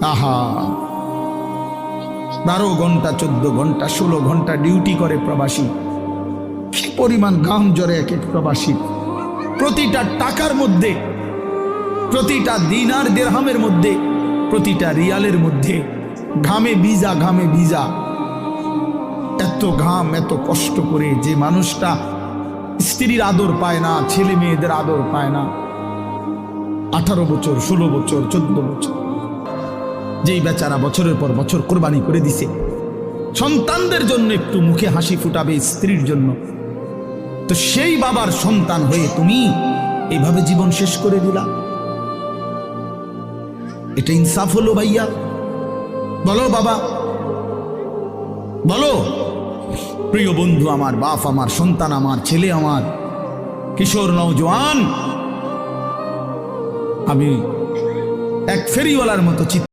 আহা, 12 ঘন্টা 14 ঘন্টা 16 ঘন্টা ডিউটি করে প্রবাসী। কি পরিমাণ ঘাম ঝরে এক এক প্রবাসী। প্রতিটা টাকার মধ্যে, প্রতিটা দিনার দিরহামের মধ্যে, প্রতিটা রিয়ালের মধ্যে ঘামে ভিজা, ঘামে ভিজা। এত ঘাম, এত কষ্ট করে যে মানুষটা স্ত্রীর আদর পায় না, ছেলে মেয়েদের আদর পায় না, 18 বছর 16 বছর 14 বছর, যেই বেচারা বছরের পর বছর কোরবানি করে দিছে সন্তানদের জন্য, একটু মুখে হাসি ফুটাবে স্ত্রীর জন্য, তো সেই বাবার সন্তান হয়ে তুমি এইভাবে জীবন শেষ করে দিলা। এটা ইনসাফ হলো ভাইয়া? বলো বাবা, বলো। প্রিয় বন্ধু আমার, বাপ আমার, সন্তান আমার, ছেলে আমার, কিশোর নওজোয়ান, আমি এক ফেরিওয়ালার মতো